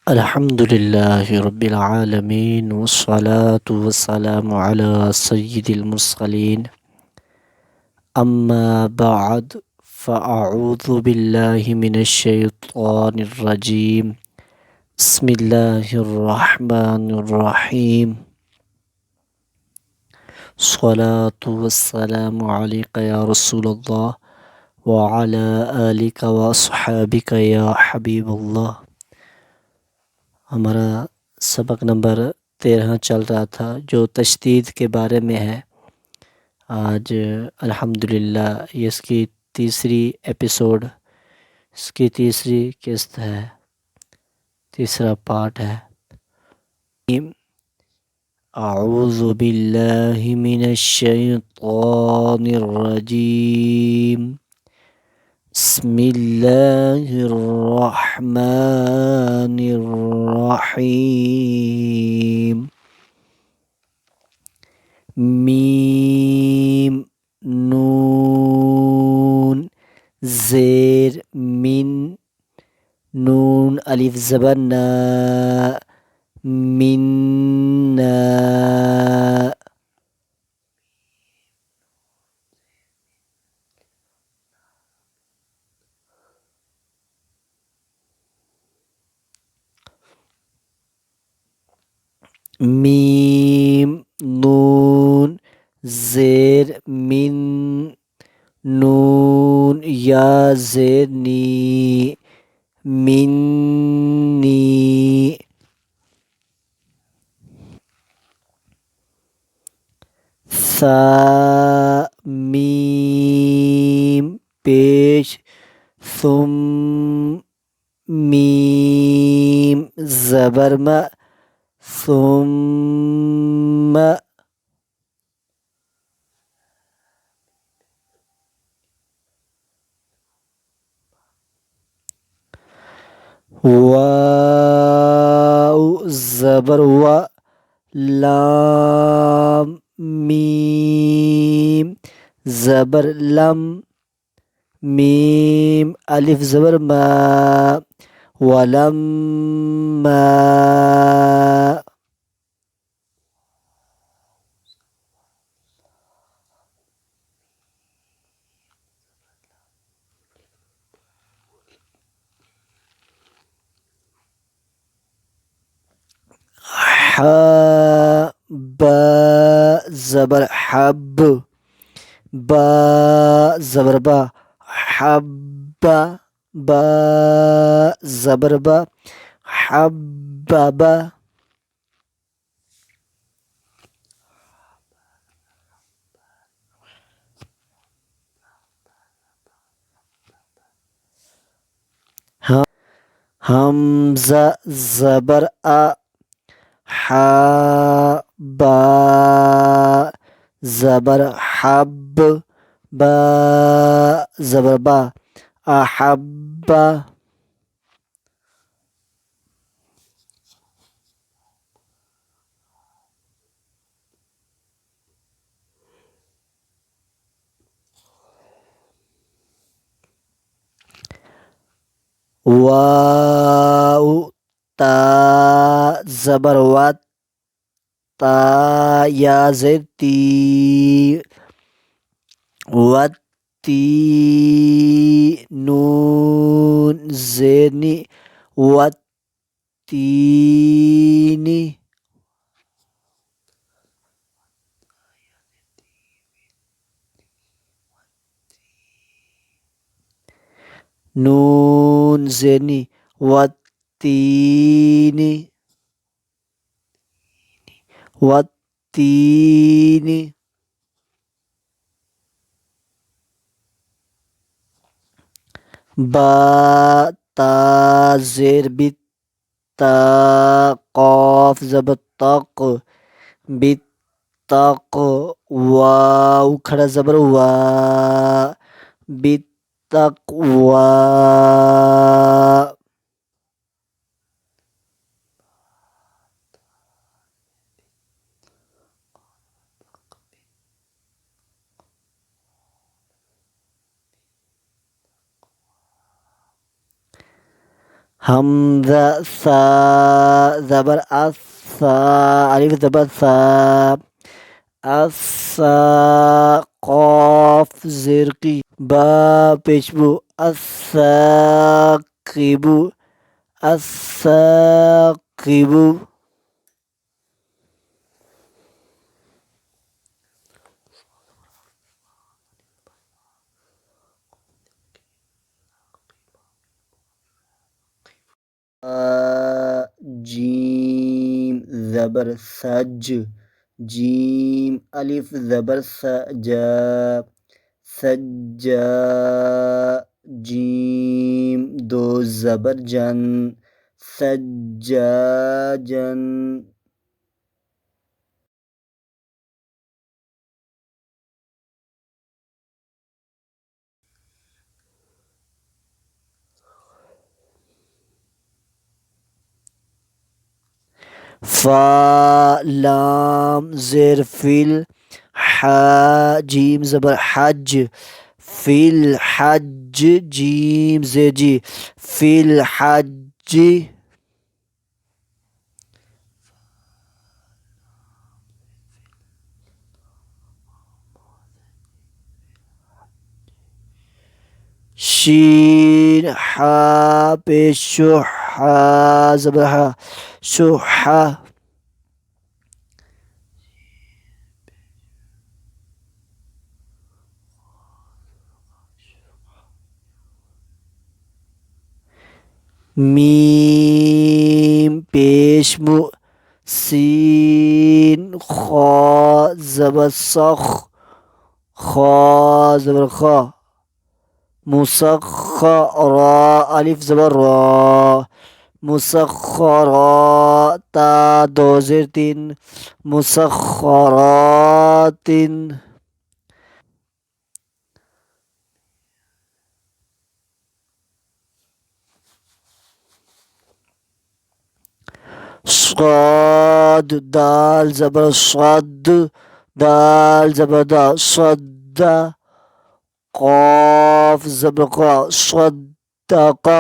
अल्हम्दुलिल्लाहि रब्बिल आलमीन वस्सलातु वस्सलामु अला सय्यिदिल मुरसलीन अम्मा बअद फ़अऊज़ु बिल्लाहि मिनश शैतानिर रजीम बिस्मिल्लाहिर रहमानिर रहीम स्वलातु वस्सलामु अलैका या रसूलल्लाह व अला आलिका व अस्हाबिका या हबीबल्लाह। हमारा सबक नंबर 13 चल रहा था जो तशदीद के बारे में है। आज अल्हम्दुलिल्लाह ये इसकी तीसरी एपिसोड, इसकी तीसरी किस्त है, तीसरा पार्ट है। अऊज़ु बिल्लाहि मिनश शैतानिर रजीम बिस्मिल्लाहिर्रहमानिर्रहीम मीम नून ज़ेर मिन नून अलिफ ज़बर ना मिन्ना मीम नून ज़ेर मिन नून या ज़ेर नी मिन्नी सा मीम पेश सुम मीम ज़बर म सुम्मा वाउ ज़बर व लाम मीम ज़बर लम मीम अलिफ ज़बर मा वलम्मा हा बा ज़बर हब बा ज़बर बा हब्बा बा ज़बर बा हब्बा हमज़ा ज़बर आ हा बा ज़बर हब बा ज़बर बा अहब्बा वाउ ता ज़बर वा ता या ज़ेर ती वत्ती नून ज़ेर नी वत्तीनी नून ज़ेर नी वत्तीनी वत्तीनी बा ता ज़ेर बित्ता क़ाफ ज़बर तक बित्तक वाउ खड़ा ज़बर वा बित्तक़वा हमज़ा सा ज़बर असा अलिफ ज़बर सा असा क़ाफ ज़ेर की बा पेशबू अस्साक़िबु अस्साक़िबु जीम ज़बर सज जीम अलिफ ज़बर सजा सज्जा जीम दो ज़बर जन सज्जाजन फा लाम ज़ेर फिल हा जीम ज़बर हज फिल हज जीम ज़ेर जी फिल हज शीन हा पेश शुहा ज़बर हा शुहा मीम पेश मु सीन खा ज़बर सख खा ज़बर खा मुसख्खरा अलिफ ज़बर रा मुसख्खरा ता दो ज़ेर तीन मुसख्खरातिन स्वाद दाल ज़बर स्वाद दाल ज़बर दा स्वादा क़ाफ ज़बर क़ा स्वादक़ा